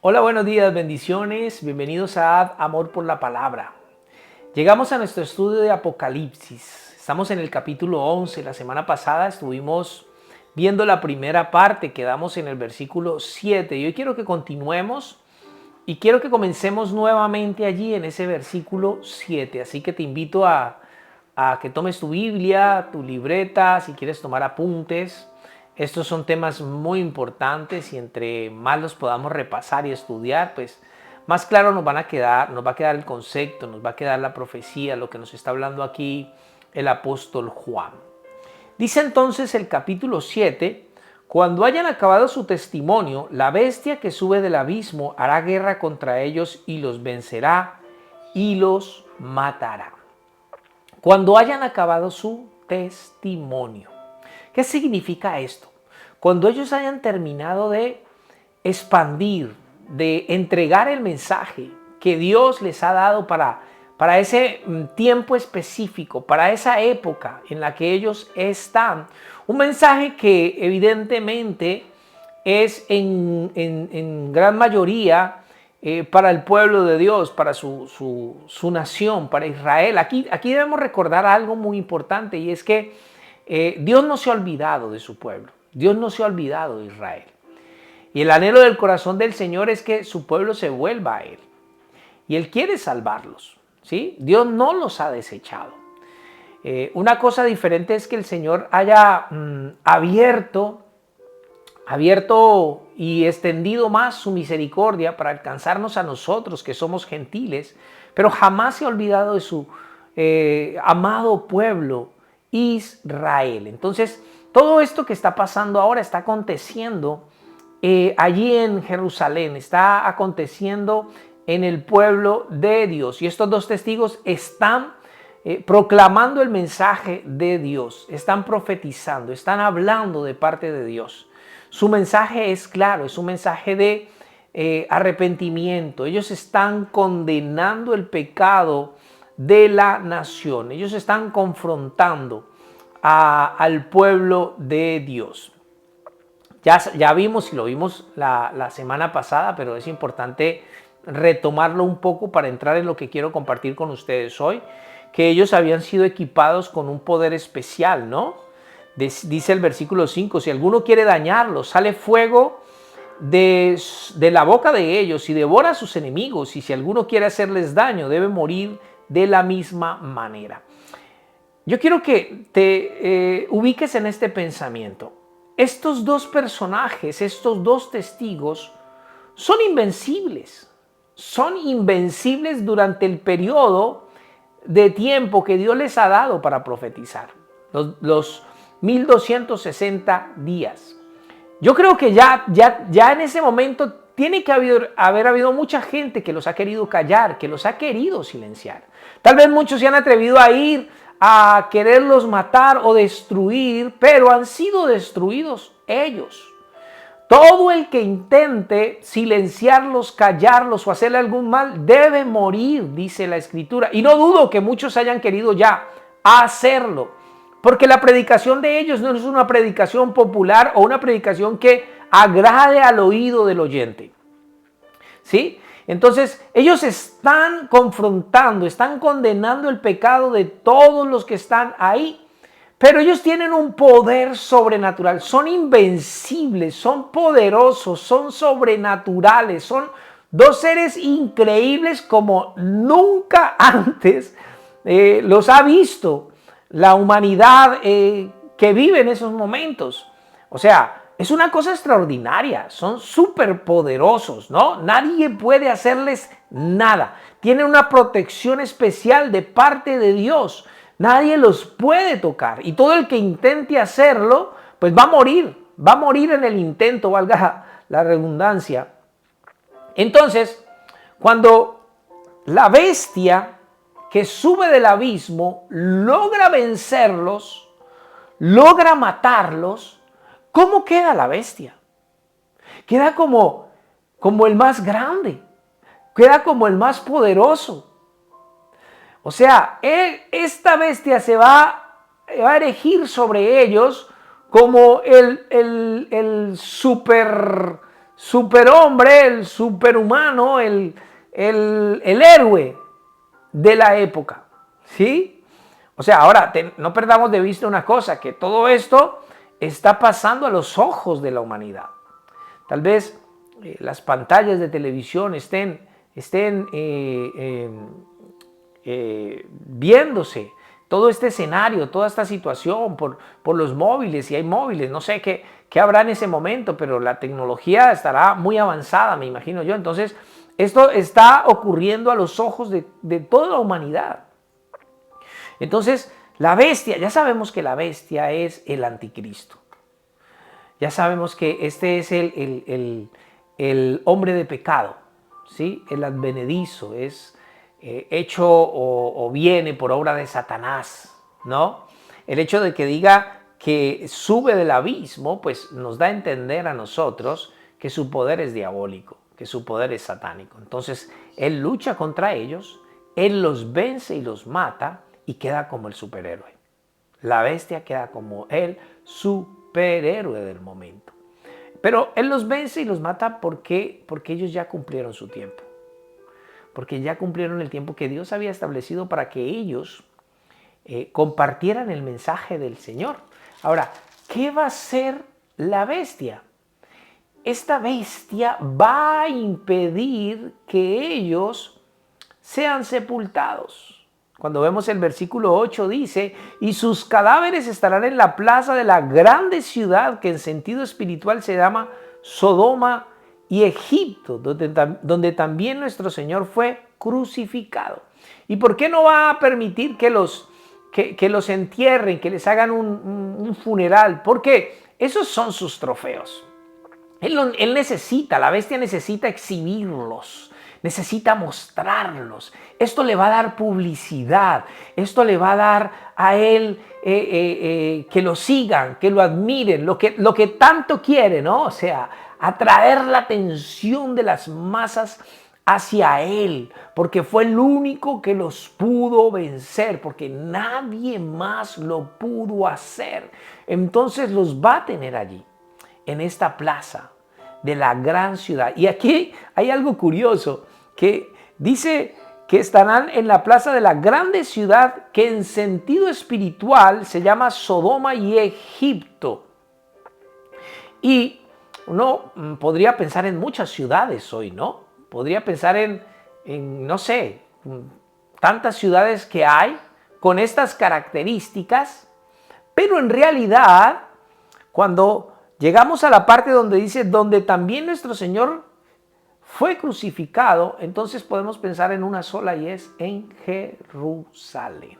Hola, buenos días, bendiciones, bienvenidos a Amor por la Palabra. Llegamos a nuestro estudio de Apocalipsis. Estamos en el capítulo 11. La semana pasada estuvimos viendo la primera parte, quedamos en el versículo 7. Y hoy quiero que continuemos y quiero que comencemos nuevamente allí en ese versículo 7. Así que te invito a que tomes tu Biblia, tu libreta, si quieres tomar apuntes. Estos son temas muy importantes y entre más los podamos repasar y estudiar, pues más claro nos va a quedar el concepto, nos va a quedar la profecía, lo que nos está hablando aquí el apóstol Juan. Dice entonces el capítulo 7, cuando hayan acabado su testimonio, la bestia que sube del abismo hará guerra contra ellos y los vencerá y los matará. Cuando hayan acabado su testimonio. ¿Qué significa esto? Cuando ellos hayan terminado de expandir, de entregar el mensaje que Dios les ha dado para ese tiempo específico, para esa época en la que ellos están. Un mensaje que evidentemente es en gran mayoría para el pueblo de Dios, para su nación, para Israel. Aquí debemos recordar algo muy importante y es que Dios no se ha olvidado de su pueblo. Dios no se ha olvidado de Israel. Y el anhelo del corazón del Señor es que su pueblo se vuelva a Él. Y Él quiere salvarlos. ¿Sí? Dios no los ha desechado. Una cosa diferente es que el Señor haya abierto y extendido más su misericordia para alcanzarnos a nosotros que somos gentiles, pero jamás se ha olvidado de su amado pueblo Israel. Entonces, todo esto que está pasando ahora está aconteciendo allí en Jerusalén, está aconteciendo en el pueblo de Dios. Y estos dos testigos están proclamando el mensaje de Dios, están profetizando, están hablando de parte de Dios. Su mensaje es claro, es un mensaje de arrepentimiento. Ellos están condenando el pecado de la nación. Ellos están confrontando al pueblo de Dios. Ya vimos y lo vimos la semana pasada, pero es importante retomarlo un poco para entrar en lo que quiero compartir con ustedes hoy, que ellos habían sido equipados con un poder especial, ¿no? Dice el versículo 5, si alguno quiere dañarlos, sale fuego de la boca de ellos y devora a sus enemigos, y si alguno quiere hacerles daño, debe morir de la misma manera. Yo quiero que te ubiques en este pensamiento. Estos dos personajes, estos dos testigos, son invencibles. Son invencibles durante el periodo de tiempo que Dios les ha dado para profetizar. Los 1260 días. Yo creo que ya en ese momento tiene que haber habido mucha gente que los ha querido callar, que los ha querido silenciar. Tal vez muchos se han atrevido a ir a quererlos matar o destruir, pero han sido destruidos ellos. Todo el que intente silenciarlos, callarlos o hacerle algún mal debe morir, dice la Escritura. Y no dudo que muchos hayan querido ya hacerlo, porque la predicación de ellos no es una predicación popular o una predicación que agrade al oído del oyente. ¿Sí? Entonces, ellos están confrontando, están condenando el pecado de todos los que están ahí. Pero ellos tienen un poder sobrenatural, son invencibles, son poderosos, son sobrenaturales, son dos seres increíbles como nunca antes los ha visto la humanidad que vive en esos momentos. O sea, es una cosa extraordinaria, son súper poderosos, ¿no? Nadie puede hacerles nada. Tienen una protección especial de parte de Dios. Nadie los puede tocar y todo el que intente hacerlo, pues va a morir en el intento, valga la redundancia. Entonces, cuando la bestia que sube del abismo logra vencerlos, logra matarlos, ¿cómo queda la bestia? Queda como el más grande, queda como el más poderoso. O sea, esta bestia se va a erigir sobre ellos como el super superhombre, el superhumano, el héroe de la época, ¿sí? O sea, ahora no perdamos de vista una cosa, que todo esto está pasando a los ojos de la humanidad. Tal vez las pantallas de televisión estén viéndose todo este escenario, toda esta situación por los móviles, si hay móviles, no sé qué habrá en ese momento, pero la tecnología estará muy avanzada, me imagino yo. Entonces, esto está ocurriendo a los ojos de toda la humanidad. Entonces, la bestia, ya sabemos que la bestia es el anticristo. Ya sabemos que este es el hombre de pecado, ¿sí? El advenedizo, es hecho o viene por obra de Satanás, ¿no? El hecho de que diga que sube del abismo, pues nos da a entender a nosotros que su poder es diabólico, que su poder es satánico. Entonces, él lucha contra ellos, él los vence y los mata y queda como el superhéroe. La bestia queda como el superhéroe del momento. Pero él los vence y los mata porque ellos ya cumplieron su tiempo. Porque ya cumplieron el tiempo que Dios había establecido para que ellos compartieran el mensaje del Señor. Ahora, ¿qué va a hacer la bestia? Esta bestia va a impedir que ellos sean sepultados. Cuando vemos el versículo 8 dice, y sus cadáveres estarán en la plaza de la grande ciudad que en sentido espiritual se llama Sodoma y Egipto, donde también nuestro Señor fue crucificado. ¿Y por qué no va a permitir que los entierren, que les hagan un funeral? Porque esos son sus trofeos. Él necesita, la bestia necesita exhibirlos, necesita mostrarlos. Esto le va a dar publicidad, esto le va a dar a él que lo sigan, que lo admiren, lo que tanto quiere, ¿no? O sea, atraer la atención de las masas hacia él, porque fue el único que los pudo vencer, porque nadie más lo pudo hacer. Entonces los va a tener allí, en esta plaza de la gran ciudad. Y aquí hay algo curioso, que dice que estarán en la plaza de la grande ciudad que en sentido espiritual se llama Sodoma y Egipto. Y uno podría pensar en muchas ciudades hoy, ¿no? Podría pensar en no sé, tantas ciudades que hay con estas características, pero en realidad, cuando llegamos a la parte donde dice, donde también nuestro Señor fue crucificado, entonces podemos pensar en una sola y es en Jerusalén.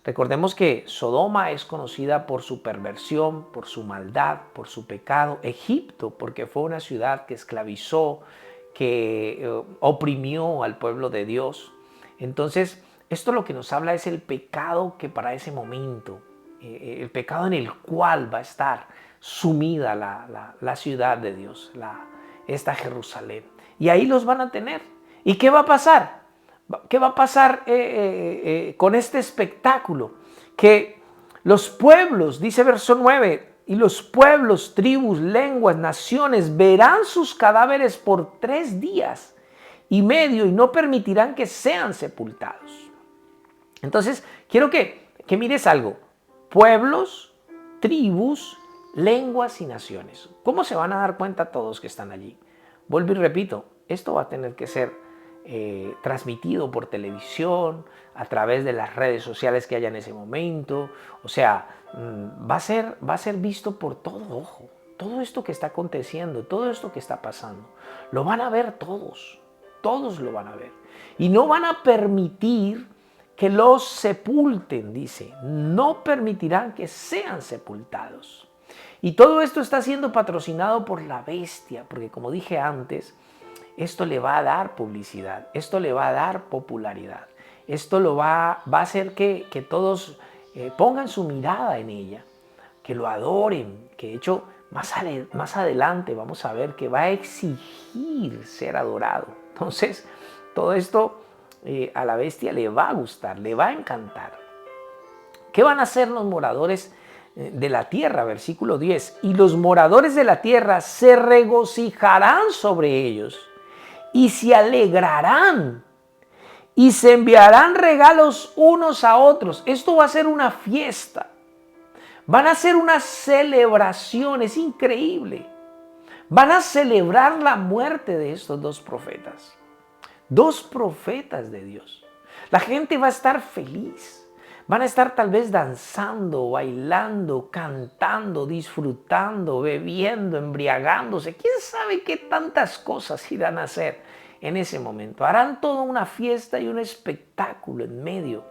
Recordemos que Sodoma es conocida por su perversión, por su maldad, por su pecado. Egipto, porque fue una ciudad que esclavizó, que oprimió al pueblo de Dios. Entonces, esto lo que nos habla es el pecado que para ese momento, el pecado en el cual va a estar sumida la ciudad de Dios, esta Jerusalén. Y ahí los van a tener. ¿Y qué va a pasar? ¿Qué va a pasar con este espectáculo? Que los pueblos, dice verso 9, y los pueblos, tribus, lenguas, naciones verán sus cadáveres por 3 días y medio y no permitirán que sean sepultados. Entonces, quiero que mires algo. Pueblos, tribus, lenguas y naciones. ¿Cómo se van a dar cuenta todos que están allí? Vuelvo y repito, esto va a tener que ser transmitido por televisión, a través de las redes sociales que haya en ese momento. O sea, va a ser visto por todo ojo. Todo esto que está aconteciendo, todo esto que está pasando, lo van a ver todos. Todos lo van a ver. Y no van a permitir que los sepulten, dice. No permitirán que sean sepultados. Y todo esto está siendo patrocinado por la bestia, porque como dije antes, esto le va a dar publicidad, esto le va a dar popularidad, esto va a hacer que todos pongan su mirada en ella, que lo adoren, que de hecho más adelante vamos a ver que va a exigir ser adorado. Entonces, todo esto a la bestia le va a gustar, le va a encantar. ¿Qué van a hacer los moradores de la tierra, versículo 10, y los moradores de la tierra se regocijarán sobre ellos y se alegrarán y se enviarán regalos unos a otros. Esto va a ser una fiesta. Van a ser una celebración, es increíble. Van a celebrar la muerte de estos dos profetas. Dos profetas de Dios. La gente va a estar feliz. Van a estar tal vez danzando, bailando, cantando, disfrutando, bebiendo, embriagándose. ¿Quién sabe qué tantas cosas irán a hacer en ese momento? Harán toda una fiesta y un espectáculo en medio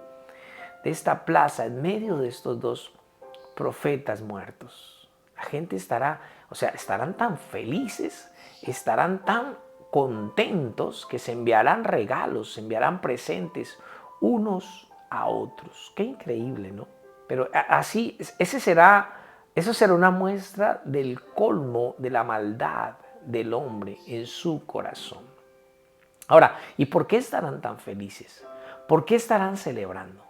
de esta plaza, en medio de estos dos profetas muertos. La gente estarán tan felices, estarán tan contentos que se enviarán regalos, se enviarán presentes unos a otros. Qué increíble, ¿no? Pero así, eso será una muestra del colmo de la maldad del hombre en su corazón. Ahora, ¿y por qué estarán tan felices? ¿Por qué estarán celebrando?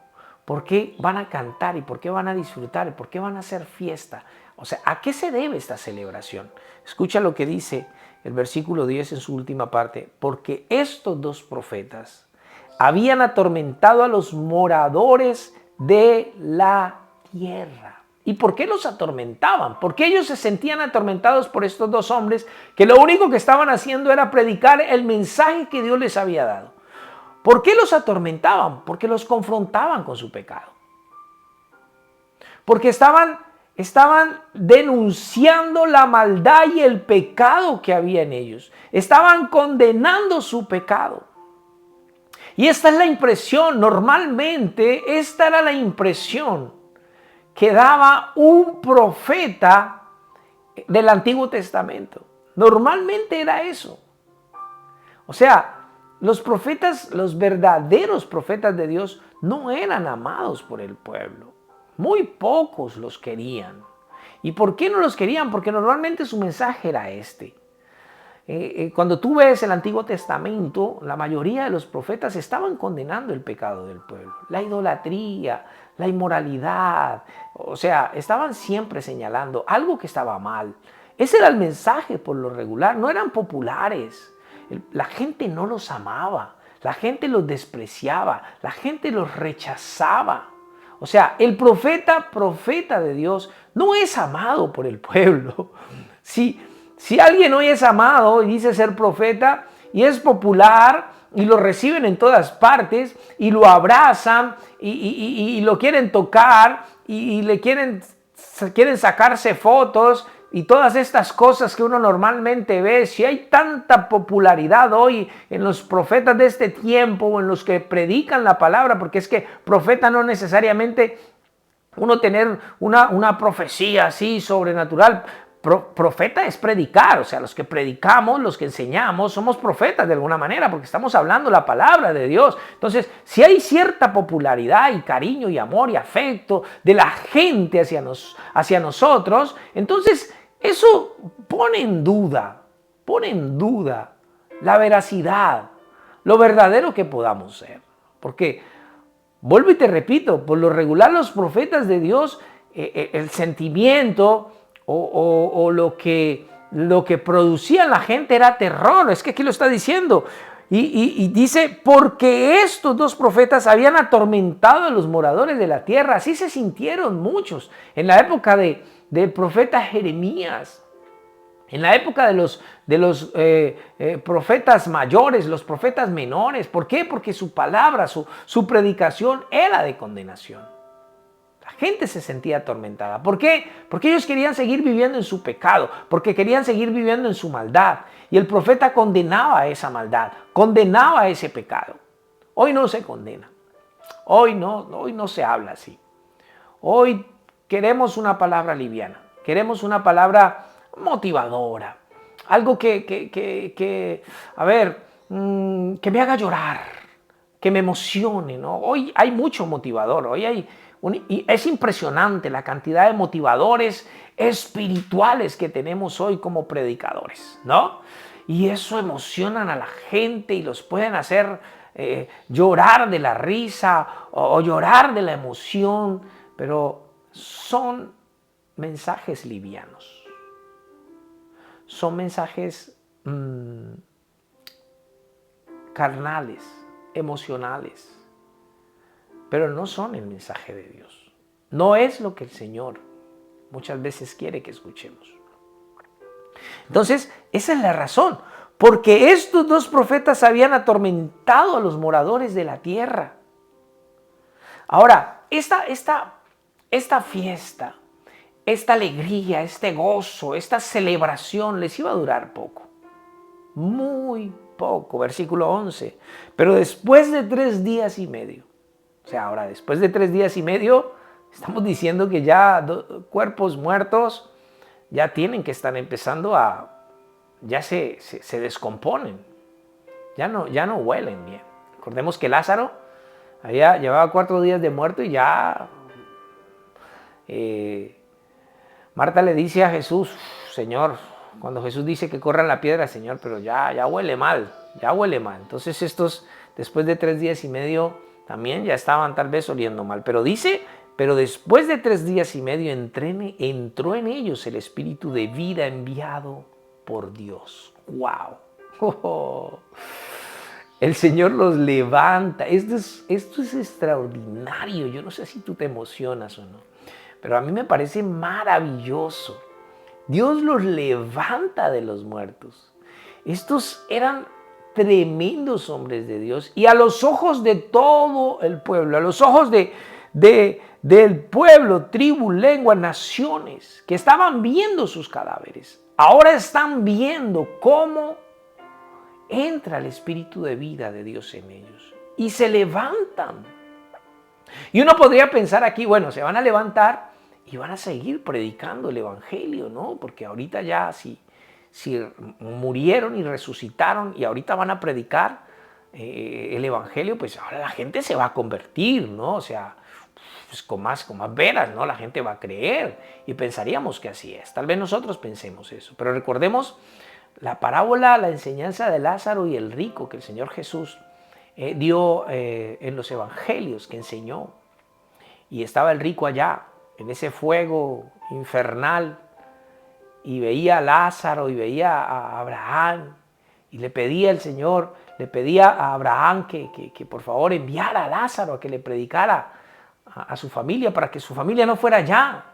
¿Por qué van a cantar y por qué van a disfrutar y por qué van a hacer fiesta? O sea, ¿a qué se debe esta celebración? Escucha lo que dice el versículo 10 en su última parte. Porque estos dos profetas habían atormentado a los moradores de la tierra. ¿Y por qué los atormentaban? Porque ellos se sentían atormentados por estos dos hombres que lo único que estaban haciendo era predicar el mensaje que Dios les había dado. ¿Por qué los atormentaban? Porque los confrontaban con su pecado. Porque estaban denunciando la maldad y el pecado que había en ellos. Estaban condenando su pecado. Y esta es la impresión, normalmente esta era la impresión que daba un profeta del Antiguo Testamento. Normalmente era eso. O sea, los profetas, los verdaderos profetas de Dios no eran amados por el pueblo. Muy pocos los querían. ¿Y por qué no los querían? Porque normalmente su mensaje era este. Cuando tú ves el Antiguo Testamento, la mayoría de los profetas estaban condenando el pecado del pueblo, la idolatría, la inmoralidad, o sea, estaban siempre señalando algo que estaba mal. Ese era el mensaje por lo regular, no eran populares, la gente no los amaba, la gente los despreciaba, la gente los rechazaba. O sea, el profeta de Dios, no es amado por el pueblo. Si alguien hoy es amado y dice ser profeta y es popular y lo reciben en todas partes y lo abrazan y lo quieren tocar y le quieren sacarse fotos y todas estas cosas que uno normalmente ve, si hay tanta popularidad hoy en los profetas de este tiempo o en los que predican la palabra, porque es que profeta no necesariamente uno tener una profecía así sobrenatural. Profeta es predicar, o sea, los que predicamos, los que enseñamos, somos profetas de alguna manera, porque estamos hablando la palabra de Dios. Entonces, si hay cierta popularidad y cariño y amor y afecto de la gente hacia nosotros, entonces eso pone en duda la veracidad, lo verdadero que podamos ser. Porque, vuelvo y te repito, por lo regular los profetas de Dios, el sentimiento o lo que producía en la gente era terror. Es que aquí lo está diciendo. Y dice, porque estos dos profetas habían atormentado a los moradores de la tierra. Así se sintieron muchos en la época del profeta Jeremías. En la época de los profetas mayores, los profetas menores. ¿Por qué? Porque su palabra, su predicación era de condenación. La gente se sentía atormentada. ¿Por qué? Porque ellos querían seguir viviendo en su pecado, porque querían seguir viviendo en su maldad. Y el profeta condenaba esa maldad, condenaba ese pecado. Hoy no se condena. Hoy no se habla así. Hoy queremos una palabra liviana, queremos una palabra motivadora, algo que me haga llorar, que me emocione, ¿no? Hoy hay mucho motivador, y es impresionante la cantidad de motivadores espirituales que tenemos hoy como predicadores, ¿no? Y eso emocionan a la gente y los pueden hacer llorar de la risa o llorar de la emoción, pero son mensajes livianos. Son mensajes carnales, emocionales, pero no son el mensaje de Dios. No es lo que el Señor muchas veces quiere que escuchemos. Entonces, esa es la razón, porque estos dos profetas habían atormentado a los moradores de la tierra. Ahora, esta fiesta, esta alegría, este gozo, esta celebración les iba a durar poco, muy poco. Versículo 11, pero después de 3 días y medio, o sea, ahora después de 3 días y medio, estamos diciendo que ya cuerpos muertos ya tienen que estar empezando ya se descomponen, ya no huelen bien. Recordemos que Lázaro llevaba 4 días de muerto y ya Marta le dice a Jesús, Señor, cuando Jesús dice que corran la piedra, Señor, pero ya huele mal, ya huele mal. Entonces estos, después de 3 días y medio, también ya estaban tal vez oliendo mal. Pero dice, pero después de 3 días y medio entró en ellos el espíritu de vida enviado por Dios. ¡Wow! El Señor los levanta. Esto es extraordinario. Yo no sé si tú te emocionas o no, pero a mí me parece maravilloso. Dios los levanta de los muertos. Estos eran tremendos hombres de Dios. Y a los ojos de todo el pueblo, a los ojos del pueblo, tribu, lengua, naciones, que estaban viendo sus cadáveres, ahora están viendo cómo entra el espíritu de vida de Dios en ellos. Y se levantan. Y uno podría pensar aquí, bueno, se van a levantar y van a seguir predicando el evangelio, ¿no? Porque ahorita ya si murieron y resucitaron y ahorita van a predicar el evangelio, pues ahora la gente se va a convertir, ¿no? O sea, pues con más veras, ¿no? La gente va a creer y pensaríamos que así es. Tal vez nosotros pensemos eso, pero recordemos la parábola, la enseñanza de Lázaro y el rico que el Señor Jesús dio en los evangelios, que enseñó. Y estaba el rico allá, en ese fuego infernal, y veía a Lázaro y veía a Abraham, y le pedía el Señor, le pedía a Abraham que por favor enviara a Lázaro a que le predicara a su familia, para que su familia no fuera allá.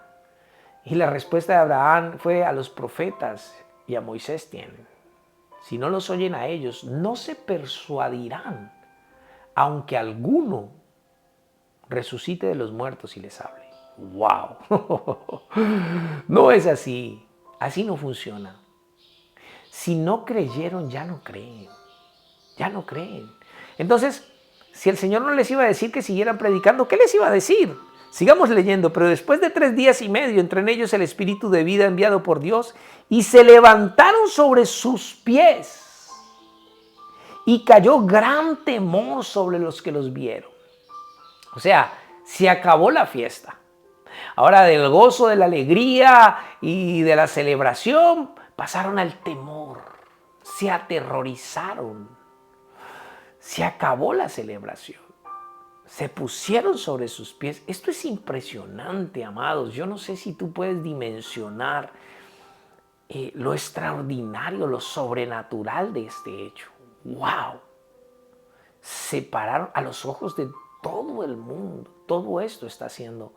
Y la respuesta de Abraham fue: a los profetas y a Moisés tienen. Si no los oyen a ellos, no se persuadirán, aunque alguno resucite de los muertos y les hable. ¡Wow! No es así. Así no funciona. Si no creyeron, ya no creen. Ya no creen. Entonces, si el Señor no les iba a decir que siguieran predicando, ¿qué les iba a decir? Sigamos leyendo. Pero después de 3 días y medio entró en ellos el espíritu de vida enviado por Dios, y se levantaron sobre sus pies, y cayó gran temor sobre los que los vieron. O sea, se acabó la fiesta. Ahora, del gozo, de la alegría y de la celebración, pasaron al temor. Se aterrorizaron. Se acabó la celebración. Se pusieron sobre sus pies. Esto es impresionante, amados. Yo no sé si tú puedes dimensionar lo extraordinario, lo sobrenatural de este hecho. ¡Wow! Se pararon a los ojos de todo el mundo. Todo esto está siendo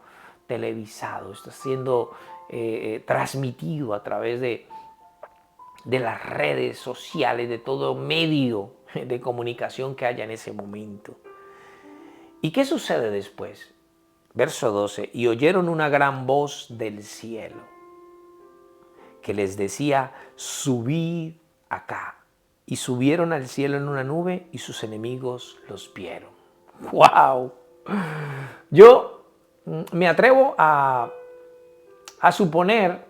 televisado, está siendo transmitido a través de las redes sociales, de todo medio de comunicación que haya en ese momento. ¿Y qué sucede después? Verso 12, y oyeron una gran voz del cielo que les decía: subid acá. Y subieron al cielo en una nube, y sus enemigos los vieron. ¡Wow! Yo me atrevo a suponer,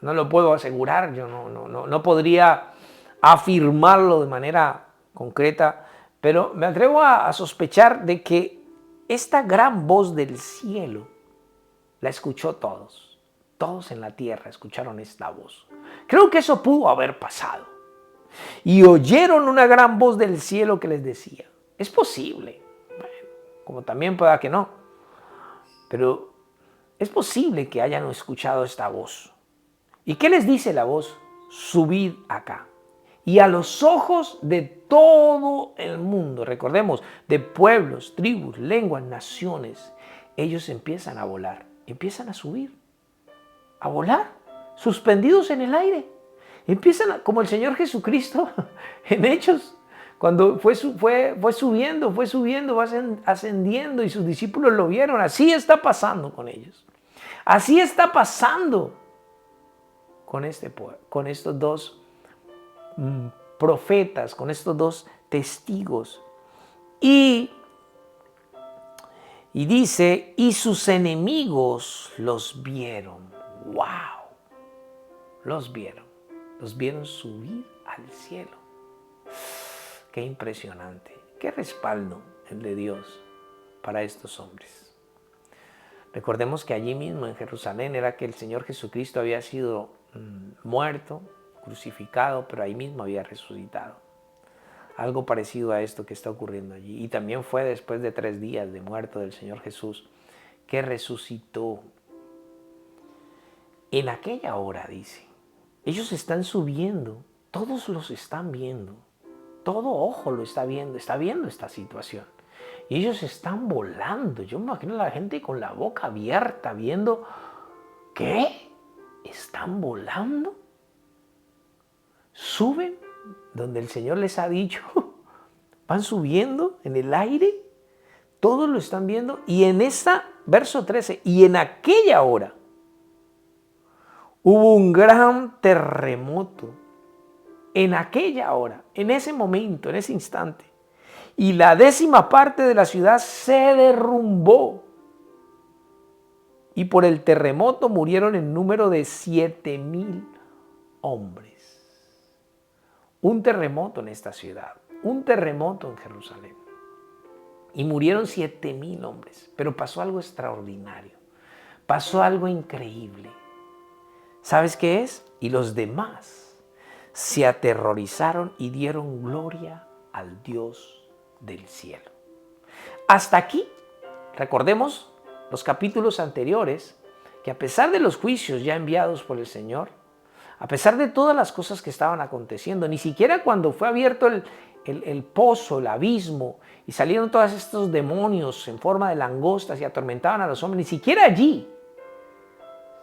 no lo puedo asegurar, yo no podría afirmarlo de manera concreta, pero me atrevo a sospechar de que esta gran voz del cielo la escuchó todos. Todos en la tierra escucharon esta voz. Creo que eso pudo haber pasado. Y oyeron una gran voz del cielo que les decía. Es posible. Bueno, como también pueda que no. Pero es posible que hayan escuchado esta voz. ¿Y qué les dice la voz? Subid acá. Y a los ojos de todo el mundo, recordemos, de pueblos, tribus, lenguas, naciones, ellos empiezan a volar, empiezan a subir, a volar, suspendidos en el aire. Empiezan como el Señor Jesucristo en Hechos, cuando fue subiendo, va ascendiendo y sus discípulos lo vieron. Así está pasando con ellos. Así está pasando con estos dos profetas, con estos dos testigos. Y dice, y sus enemigos los vieron. ¡Wow! Los vieron subir al cielo. Qué impresionante, qué respaldo el de Dios para estos hombres. Recordemos que allí mismo en Jerusalén era que el Señor Jesucristo había sido muerto, crucificado, pero ahí mismo había resucitado. Algo parecido a esto que está ocurriendo allí. Y también fue después de 3 días de muerto del Señor Jesús que resucitó. En aquella hora, dice, ellos están subiendo, todos los están viendo, todo ojo lo está viendo esta situación. Y ellos están volando. Yo me imagino a la gente con la boca abierta viendo, ¿qué? ¿Están volando? Suben donde el Señor les ha dicho, van subiendo en el aire, todos lo están viendo. Y en verso 13, y en aquella hora hubo un gran terremoto. En aquella hora, en ese momento, en ese instante. Y la 10ª parte de la ciudad se derrumbó. Y por el terremoto murieron en número de 7,000 hombres. Un terremoto en esta ciudad, un terremoto en Jerusalén. Y murieron 7,000 hombres. Pero pasó algo extraordinario. Pasó algo increíble. ¿Sabes qué es? Y los demás se aterrorizaron y dieron gloria al Dios del cielo. Hasta aquí, recordemos los capítulos anteriores, que a pesar de los juicios ya enviados por el Señor, a pesar de todas las cosas que estaban aconteciendo, ni siquiera cuando fue abierto el pozo, el abismo, y salieron todos estos demonios en forma de langostas y atormentaban a los hombres, ni siquiera allí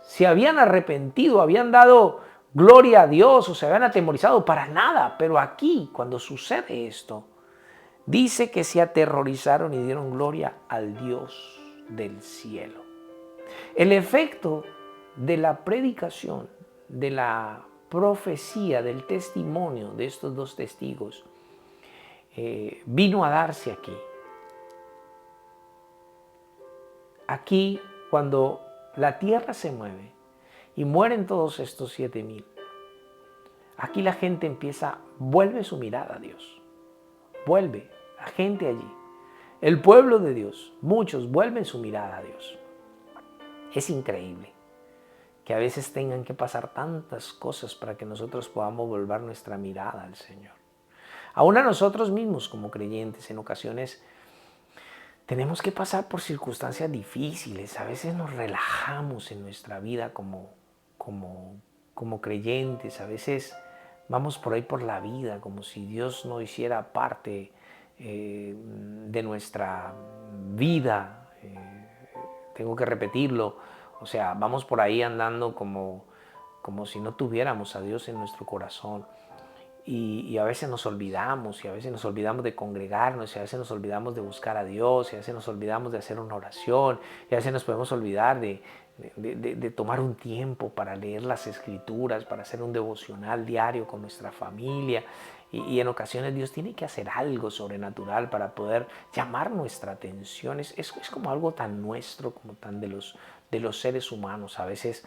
se habían arrepentido, habían dado gloria a Dios o se habían atemorizado, para nada. Pero aquí, cuando sucede esto, dice que se aterrorizaron y dieron gloria al Dios del cielo. El efecto de la predicación, de la profecía, del testimonio de estos dos testigos, vino a darse aquí. Aquí, cuando la tierra se mueve y mueren todos estos 7,000, aquí la gente vuelve su mirada a Dios. Vuelve la gente allí. El pueblo de Dios, muchos vuelven su mirada a Dios. Es increíble que a veces tengan que pasar tantas cosas para que nosotros podamos volver nuestra mirada al Señor. Aún a nosotros mismos como creyentes en ocasiones tenemos que pasar por circunstancias difíciles. A veces nos relajamos en nuestra vida como creyentes. A veces vamos por ahí por la vida como si Dios no hiciera parte de nuestra vida. Tengo que repetirlo. O sea, vamos por ahí andando como si no tuviéramos a Dios en nuestro corazón. Y a veces nos olvidamos, y a veces nos olvidamos de congregarnos, y a veces nos olvidamos de buscar a Dios, y a veces nos olvidamos de hacer una oración, y a veces nos podemos olvidar de tomar un tiempo para leer las Escrituras, para hacer un devocional diario con nuestra familia. Y en ocasiones Dios tiene que hacer algo sobrenatural para poder llamar nuestra atención. Es como algo tan nuestro, como tan de los seres humanos. A veces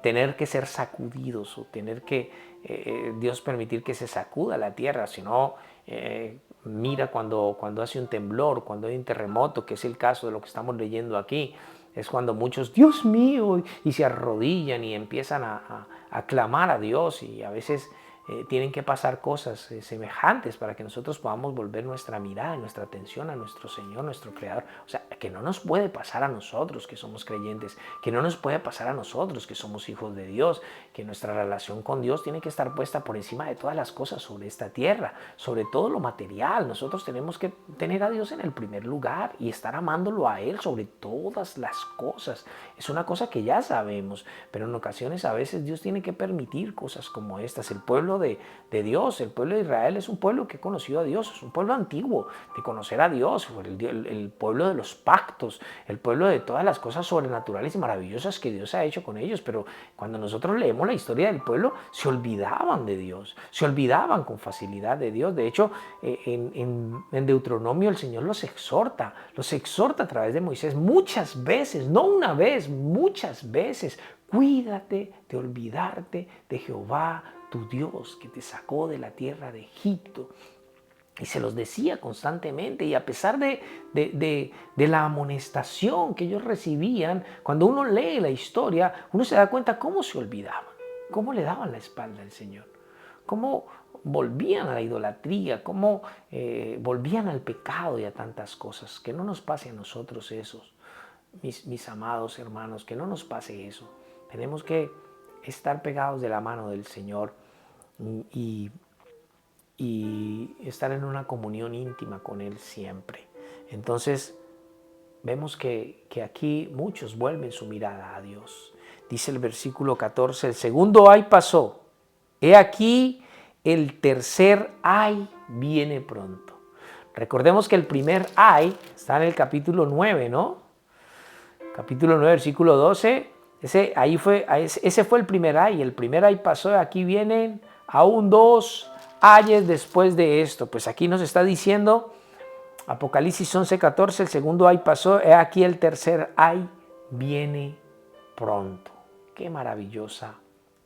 tener que ser sacudidos o tener que Dios permitir que se sacuda la tierra. Si no, mira cuando hace un temblor, cuando hay un terremoto, que es el caso de lo que estamos leyendo aquí. Es cuando muchos, Dios mío, y se arrodillan y empiezan a clamar a Dios, y a veces tienen que pasar cosas semejantes para que nosotros podamos volver nuestra mirada y nuestra atención a nuestro Señor, nuestro Creador. O sea, que no nos puede pasar a nosotros que somos creyentes, que no nos puede pasar a nosotros que somos hijos de Dios, que nuestra relación con Dios tiene que estar puesta por encima de todas las cosas sobre esta tierra, sobre todo lo material. Nosotros tenemos que tener a Dios en el primer lugar y estar amándolo a Él sobre todas las cosas. Es una cosa que ya sabemos, pero en ocasiones a veces Dios tiene que permitir cosas como estas. El pueblo de Dios, el pueblo de Israel es un pueblo que ha conocido a Dios, es un pueblo antiguo de conocer a Dios, el pueblo de los pactos, el pueblo de todas las cosas sobrenaturales y maravillosas que Dios ha hecho con ellos. Pero cuando nosotros leemos la historia del pueblo, se olvidaban de Dios, se olvidaban con facilidad de Dios. De hecho, en Deuteronomio el Señor los exhorta a través de Moisés muchas veces, no una vez, muchas veces. Cuídate de olvidarte de Jehová, tu Dios, que te sacó de la tierra de Egipto. Y se los decía constantemente, y a pesar de la amonestación que ellos recibían, cuando uno lee la historia, uno se da cuenta cómo se olvidaban, cómo le daban la espalda al Señor, cómo volvían a la idolatría, cómo volvían al pecado y a tantas cosas. Que no nos pase a nosotros eso, mis amados hermanos, que no nos pase eso. Tenemos que estar pegados de la mano del Señor y estar en una comunión íntima con Él siempre. Entonces vemos que aquí muchos vuelven su mirada a Dios. Dice el versículo 14, el segundo ay pasó, he aquí el tercer ay viene pronto. Recordemos que el primer ay está en el capítulo 9, ¿no? Capítulo 9, versículo 12. Ese fue el primer ay. El primer ay pasó, aquí vienen aún dos ayes después de esto. Pues aquí nos está diciendo Apocalipsis 11:14, el segundo ay pasó, he aquí el tercer ay viene pronto. Qué maravillosa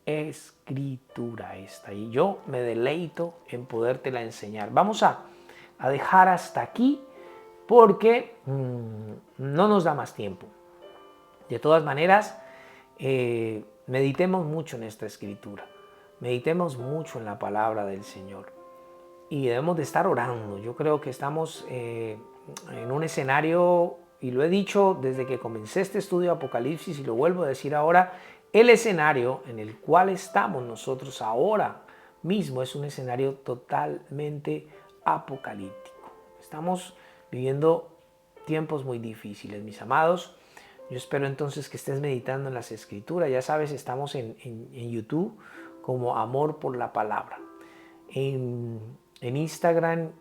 escritura esta. Y yo me deleito en podértela enseñar. Vamos a dejar hasta aquí porque no nos da más tiempo. De todas maneras, meditemos mucho en esta escritura, meditemos mucho en la palabra del Señor y debemos de estar orando. Yo creo que estamos en un escenario, y lo he dicho desde que comencé este estudio de Apocalipsis y lo vuelvo a decir ahora, el escenario en el cual estamos nosotros ahora mismo es un escenario totalmente apocalíptico. Estamos viviendo tiempos muy difíciles, mis amados. Yo espero entonces que estés meditando en las escrituras. Ya sabes, estamos en YouTube como Amor por la Palabra. En Instagram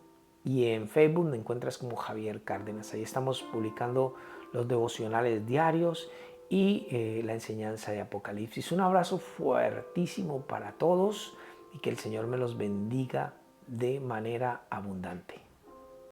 y en Facebook me encuentras como Javier Cárdenas. Ahí estamos publicando los devocionales diarios y la enseñanza de Apocalipsis. Un abrazo fuertísimo para todos y que el Señor me los bendiga de manera abundante.